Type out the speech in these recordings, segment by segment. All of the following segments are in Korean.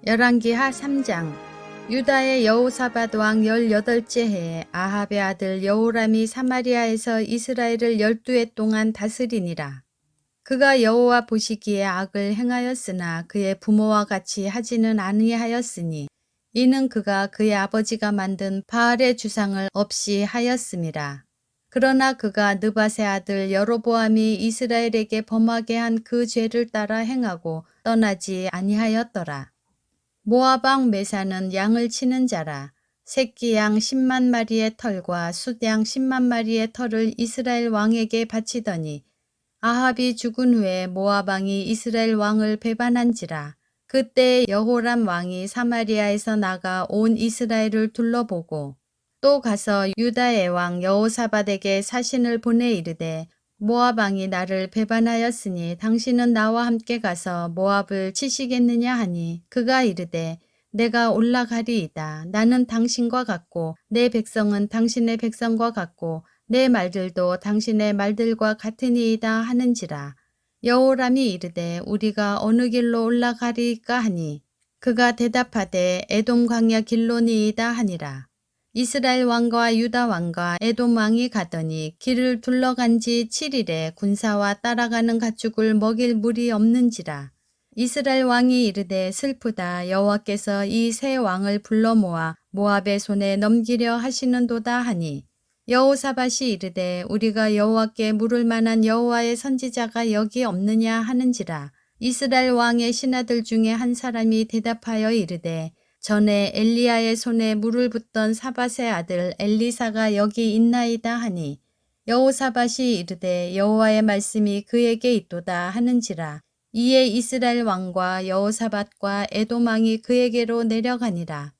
열왕기하 3장. 유다의 여호사밧 왕 18째 해에 아합의 아들 여호람이 사마리아에서 이스라엘을 12해 동안 다스리니라. 그가 여호와 보시기에 악을 행하였으나 그의 부모와 같이 하지는 아니하였으니 이는 그가 그의 아버지가 만든 바알의 주상을 없이 하였음이라. 그러나 그가 느밧의 아들 여로보암이 이스라엘에게 범하게 한 그 죄를 따라 행하고 떠나지 아니하였더라. 모압 왕 메사는 양을 치는 자라. 새끼 양 10만 마리의 털과 숫양 10만 마리의 털을 이스라엘 왕에게 바치더니 아합이 죽은 후에 모압 왕이 이스라엘 왕을 배반한지라. 그때 여호람 왕이 사마리아에서 나가 온 이스라엘을 둘러보고 또 가서 유다의 왕 여호사밧에게 사신을 보내 이르되 모압 왕이 나를 배반하였으니 당신은 나와 함께 가서 모압을 치시겠느냐 하니 그가 이르되 내가 올라가리이다. 나는 당신과 같고 내 백성은 당신의 백성과 같고 내 말들도 당신의 말들과 같으니이다 하는지라. 여호람이 이르되 우리가 어느 길로 올라가리까 하니 그가 대답하되 에돔 광야 길로니이다 하니라. 이스라엘 왕과 유다 왕과 에돔 왕이 가더니 길을 둘러간 지 7일에 군사와 따라가는 가축을 먹일 물이 없는지라. 이스라엘 왕이 이르되 슬프다. 여호와께서 이 세 왕을 불러 모아 모압의 손에 넘기려 하시는도다 하니 여호사밧이 이르되 우리가 여호와께 물을 만한 여호와의 선지자가 여기 없느냐 하는지라. 이스라엘 왕의 신하들 중에 한 사람이 대답하여 이르되 전에 엘리야의 손에 물을 붓던 사밧의 아들 엘리사가 여기 있나이다 하니 여호사밧이 이르되 여호와의 말씀이 그에게 있도다 하는지라. 이에 이스라엘 왕과 여호사밧과 에돔 왕이 그에게로 내려가니라.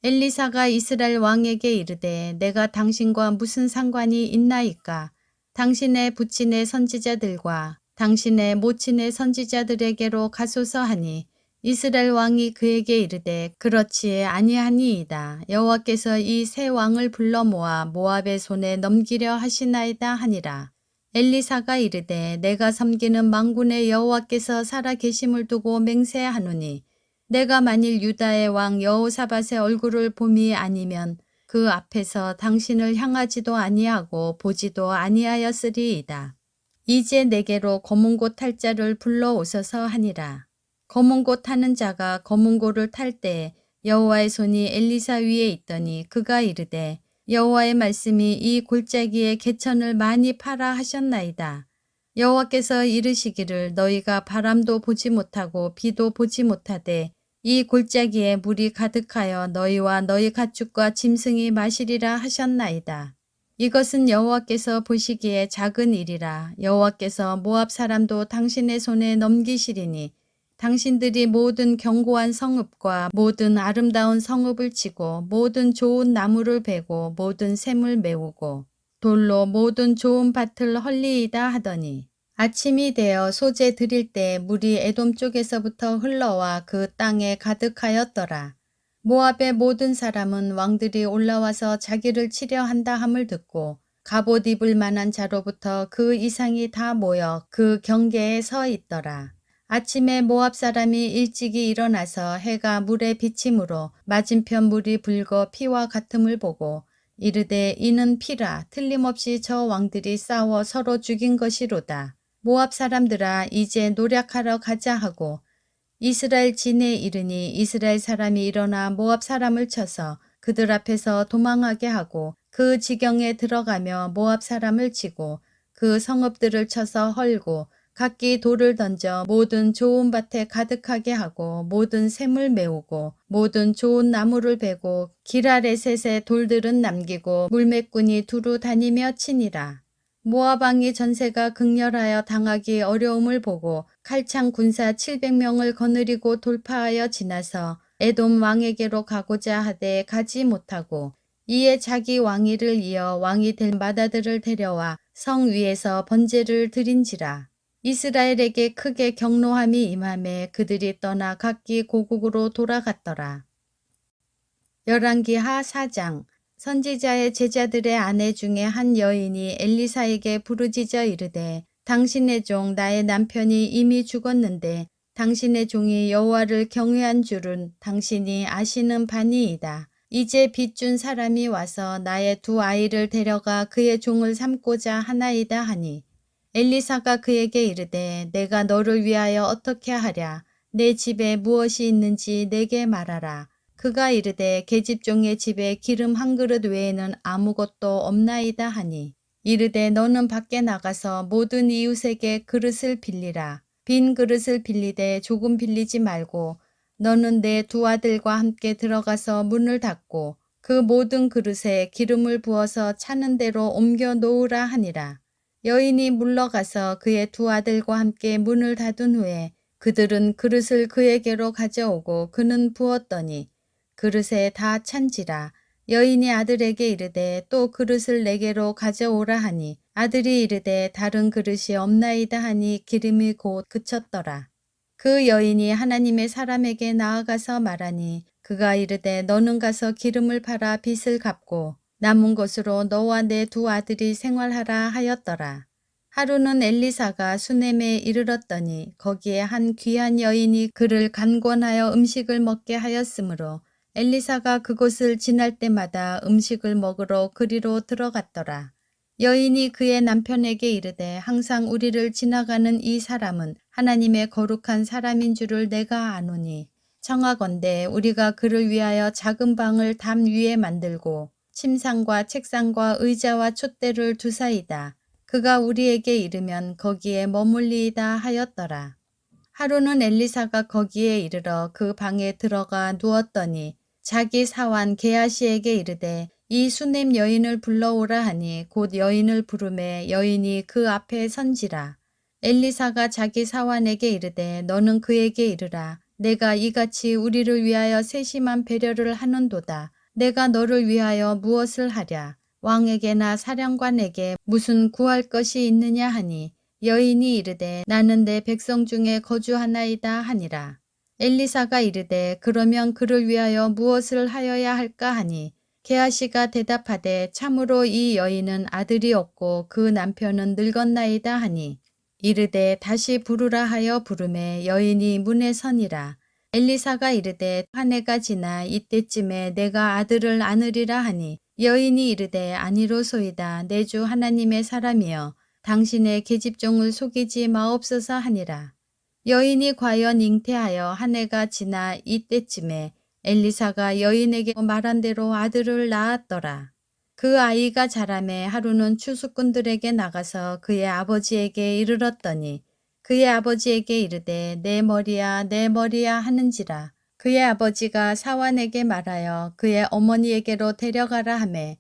엘리사가 이스라엘 왕에게 이르되 내가 당신과 무슨 상관이 있나이까? 당신의 부친의 선지자들과 당신의 모친의 선지자들에게로 가소서 하니 이스라엘 왕이 그에게 이르되 그렇지 아니하니이다. 여호와께서 이 세 왕을 불러 모아 모압의 손에 넘기려 하시나이다 하니라. 엘리사가 이르되 내가 섬기는 만군의 여호와께서 살아 계심을 두고 맹세하노니 내가 만일 유다의 왕 여호사밧의 얼굴을 봄이 아니면 그 앞에서 당신을 향하지도 아니하고 보지도 아니하였으리이다. 이제 내게로 검은고 탈 자를 불러오소서 하니라. 검은고 타는 자가 검은고를 탈 때 여호와의 손이 엘리사 위에 있더니 그가 이르되 여호와의 말씀이 이 골짜기에 개천을 많이 파라 하셨나이다. 여호와께서 이르시기를 너희가 바람도 보지 못하고 비도 보지 못하되 이 골짜기에 물이 가득하여 너희와 너희 가축과 짐승이 마시리라 하셨나이다. 이것은 여호와께서 보시기에 작은 일이라. 여호와께서 모압 사람도 당신의 손에 넘기시리니 당신들이 모든 견고한 성읍과 모든 아름다운 성읍을 치고 모든 좋은 나무를 베고 모든 샘을 메우고 돌로 모든 좋은 밭을 헐리이다 하더니 아침이 되어 소재 드릴 때 물이 에돔 쪽에서부터 흘러와 그 땅에 가득하였더라. 모압의 모든 사람은 왕들이 올라와서 자기를 치려 한다 함을 듣고 갑옷 입을 만한 자로부터 그 이상이 다 모여 그 경계에 서 있더라. 아침에 모압 사람이 일찍이 일어나서 해가 물에 비침으로 맞은편 물이 붉어 피와 같음을 보고 이르되 이는 피라. 틀림없이 저 왕들이 싸워 서로 죽인 것이로다. 모압 사람들아 이제 노략하러 가자 하고 이스라엘 진에 이르니 이스라엘 사람이 일어나 모압 사람을 쳐서 그들 앞에서 도망하게 하고 그 지경에 들어가며 모압 사람을 치고 그 성읍들을 쳐서 헐고 각기 돌을 던져 모든 좋은 밭에 가득하게 하고 모든 샘을 메우고 모든 좋은 나무를 베고 기라레셋의 돌들은 남기고 물매꾼이 두루 다니며 치니라. 모압 왕이 전세가 극렬하여 당하기 어려움을 보고 칼창 군사 700명을 거느리고 돌파하여 지나서 에돔 왕에게로 가고자 하되 가지 못하고 이에 자기 왕위를 이어 왕이 될 맏아들을 데려와 성 위에서 번제를 드린지라. 이스라엘에게 크게 경노함이 임하매 그들이 떠나 각기 고국으로 돌아갔더라. 열왕기하 4장. 선지자의 제자들의 아내 중에 한 여인이 엘리사에게 부르짖어 이르되 당신의 종 나의 남편이 이미 죽었는데 당신의 종이 여호와를 경외한 줄은 당신이 아시는 바니이다. 이제 빚 준 사람이 와서 나의 두 아이를 데려가 그의 종을 삼고자 하나이다 하니 엘리사가 그에게 이르되 내가 너를 위하여 어떻게 하랴. 내 집에 무엇이 있는지 내게 말하라. 그가 이르되 계집종의 집에 기름 한 그릇 외에는 아무것도 없나이다 하니 이르되 너는 밖에 나가서 모든 이웃에게 그릇을 빌리라. 빈 그릇을 빌리되 조금 빌리지 말고 너는 내 두 아들과 함께 들어가서 문을 닫고 그 모든 그릇에 기름을 부어서 차는 대로 옮겨 놓으라 하니라. 여인이 물러가서 그의 두 아들과 함께 문을 닫은 후에 그들은 그릇을 그에게로 가져오고 그는 부었더니 그릇에 다 찬지라. 여인이 아들에게 이르되 또 그릇을 내게로 가져오라 하니 아들이 이르되 다른 그릇이 없나이다 하니 기름이 곧 그쳤더라. 그 여인이 하나님의 사람에게 나아가서 말하니 그가 이르되 너는 가서 기름을 팔아 빚을 갚고 남은 것으로 너와 내 두 아들이 생활하라 하였더라. 하루는 엘리사가 수넴에 이르렀더니 거기에 한 귀한 여인이 그를 간권하여 음식을 먹게 하였으므로 엘리사가 그곳을 지날 때마다 음식을 먹으러 그리로 들어갔더라. 여인이 그의 남편에게 이르되 항상 우리를 지나가는 이 사람은 하나님의 거룩한 사람인 줄을 내가 아노니 청하건대 우리가 그를 위하여 작은 방을 담 위에 만들고 침상과 책상과 의자와 촛대를 두사이다. 그가 우리에게 이르면 거기에 머물리이다 하였더라. 하루는 엘리사가 거기에 이르러 그 방에 들어가 누웠더니 자기 사환 게하시에게 이르되 이 수넴 여인을 불러오라 하니 곧 여인을 부르매 여인이 그 앞에 선지라. 엘리사가 자기 사환에게 이르되 너는 그에게 이르라. 내가 이같이 우리를 위하여 세심한 배려를 하는도다. 내가 너를 위하여 무엇을 하랴. 왕에게나 사령관에게 무슨 구할 것이 있느냐 하니 여인이 이르되 나는 내 백성 중에 거주하나이다 하니라. 엘리사가 이르되 그러면 그를 위하여 무엇을 하여야 할까 하니 게하시가 대답하되 참으로 이 여인은 아들이 없고 그 남편은 늙었나이다 하니 이르되 다시 부르라 하여 부르매 여인이 문에 서니라. 엘리사가 이르되 한 해가 지나 이때쯤에 내가 아들을 안으리라 하니 여인이 이르되 아니로소이다. 내 주 하나님의 사람이여 당신의 계집종을 속이지 마옵소서 하니라. 여인이 과연 잉태하여 한 해가 지나 이때쯤에 엘리사가 여인에게 말한 대로 아들을 낳았더라. 그 아이가 자라매 하루는 추수꾼들에게 나가서 그의 아버지에게 이르렀더니 그의 아버지에게 이르되 내 머리야 내 머리야 하는지라. 그의 아버지가 사환에게 말하여 그의 어머니에게로 데려가라 하매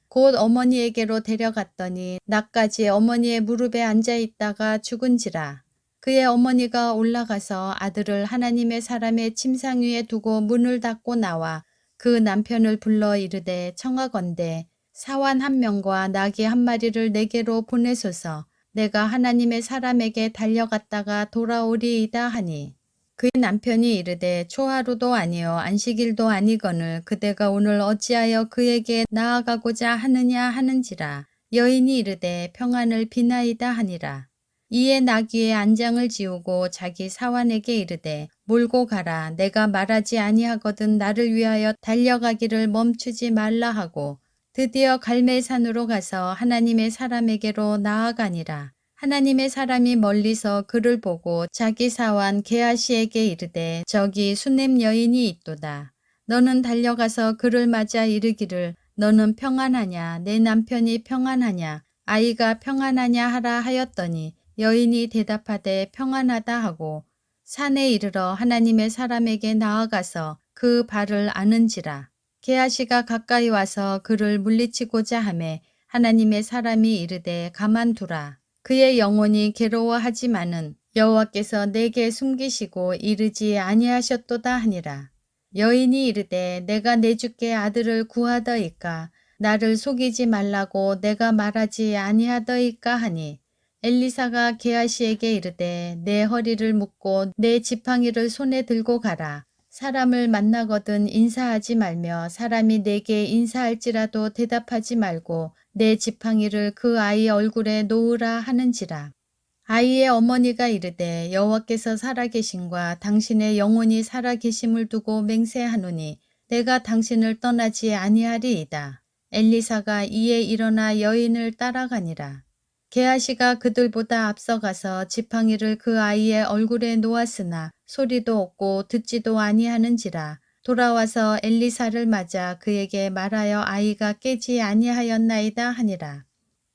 곧 어머니에게로 데려갔더니 낮까지 어머니의 무릎에 앉아 있다가 죽은지라. 그의 어머니가 올라가서 아들을 하나님의 사람의 침상 위에 두고 문을 닫고 나와 그 남편을 불러 이르되 청하건대 사환 한 명과 나귀 한 마리를 내게로 보내소서. 내가 하나님의 사람에게 달려갔다가 돌아오리이다 하니 그의 남편이 이르되 초하루도 아니요 안식일도 아니거늘 그대가 오늘 어찌하여 그에게 나아가고자 하느냐 하는지라. 여인이 이르되 평안을 비나이다 하니라. 이에 나귀의 안장을 지우고 자기 사환에게 이르되 몰고 가라. 내가 말하지 아니하거든 나를 위하여 달려가기를 멈추지 말라 하고 드디어 갈멜산으로 가서 하나님의 사람에게로 나아가니라. 하나님의 사람이 멀리서 그를 보고 자기 사환 게하시에게 이르되 저기 수넴 여인이 있도다. 너는 달려가서 그를 맞아 이르기를 너는 평안하냐 내 남편이 평안하냐 아이가 평안하냐 하라 하였더니 여인이 대답하되 평안하다 하고 산에 이르러 하나님의 사람에게 나아가서 그 발을 아는지라. 게하시가 가까이 와서 그를 물리치고자 하매 하나님의 사람이 이르되 가만두라. 그의 영혼이 괴로워하지만은 여호와께서 내게 숨기시고 이르지 아니하셨도다 하니라. 여인이 이르되 내가 내 주께 아들을 구하더이까 나를 속이지 말라고 내가 말하지 아니하더이까 하니 엘리사가 게하시에게 이르되 내 허리를 묶고 내 지팡이를 손에 들고 가라. 사람을 만나거든 인사하지 말며 사람이 내게 인사할지라도 대답하지 말고 내 지팡이를 그 아이 얼굴에 놓으라 하는지라. 아이의 어머니가 이르되 여호와께서 살아계심과 당신의 영혼이 살아계심을 두고 맹세하노니 내가 당신을 떠나지 아니하리이다. 엘리사가 이에 일어나 여인을 따라가니라. 게하시가 그들보다 앞서가서 지팡이를 그 아이의 얼굴에 놓았으나 소리도 없고 듣지도 아니하는지라. 돌아와서 엘리사를 맞아 그에게 말하여 아이가 깨지 아니하였나이다 하니라.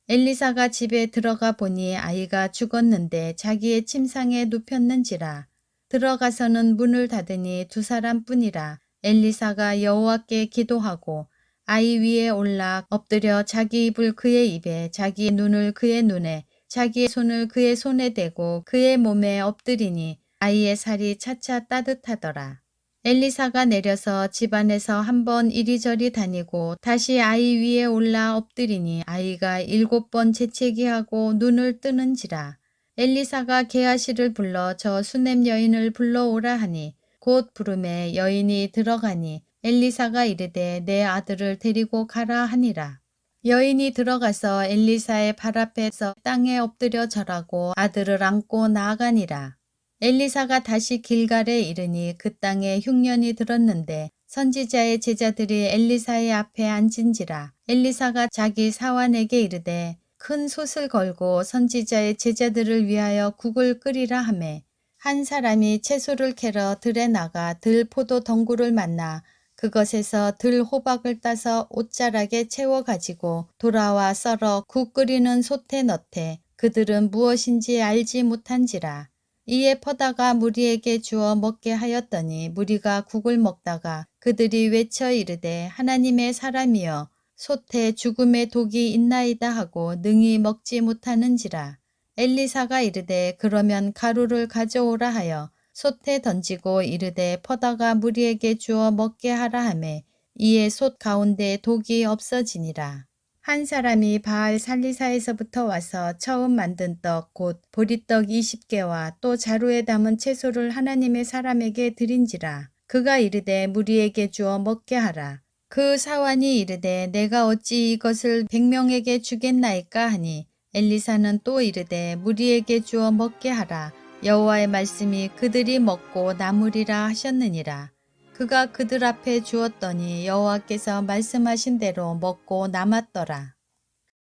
엘리사가 집에 들어가 보니 아이가 죽었는데 자기의 침상에 눕혔는지라. 들어가서는 문을 닫으니 두 사람뿐이라. 엘리사가 여호와께 기도하고 아이 위에 올라 엎드려 자기 입을 그의 입에, 자기 눈을 그의 눈에, 자기의 손을 그의 손에 대고 그의 몸에 엎드리니 아이의 살이 차차 따뜻하더라. 엘리사가 내려서 집안에서 한번 이리저리 다니고 다시 아이 위에 올라 엎드리니 아이가 7번 재채기하고 눈을 뜨는지라. 엘리사가 게하시를 불러 저 수넴 여인을 불러오라 하니 곧 부름에 여인이 들어가니 엘리사가 이르되 내 아들을 데리고 가라 하니라. 여인이 들어가서 엘리사의 발 앞에서 땅에 엎드려 절하고 아들을 안고 나아가니라. 엘리사가 다시 길갈에 이르니 그 땅에 흉년이 들었는데 선지자의 제자들이 엘리사의 앞에 앉은지라. 엘리사가 자기 사환에게 이르되 큰 솥을 걸고 선지자의 제자들을 위하여 국을 끓이라 하매 한 사람이 채소를 캐러 들에 나가 들 포도 덩굴을 만나 그것에서 들 호박을 따서 옷자락에 채워 가지고 돌아와 썰어 국 끓이는 솥에 넣되 그들은 무엇인지 알지 못한지라. 이에 퍼다가 무리에게 주어 먹게 하였더니 무리가 국을 먹다가 그들이 외쳐 이르되 하나님의 사람이여 솥에 죽음의 독이 있나이다 하고 능히 먹지 못하는지라. 엘리사가 이르되 그러면 가루를 가져오라 하여 솥에 던지고 이르되 퍼다가 무리에게 주어 먹게 하라 하매 이에 솥 가운데 독이 없어지니라. 한 사람이 바알 살리사에서부터 와서 처음 만든 떡 곧 보리떡 20개와 또 자루에 담은 채소를 하나님의 사람에게 드린지라. 그가 이르되 무리에게 주어 먹게 하라. 그 사환이 이르되 내가 어찌 이것을 100명에게 주겠나이까 하니 엘리사는 또 이르되 무리에게 주어 먹게 하라. 여호와의 말씀이 그들이 먹고 남으리라 하셨느니라. 그가 그들 앞에 주었더니 여호와께서 말씀하신 대로 먹고 남았더라.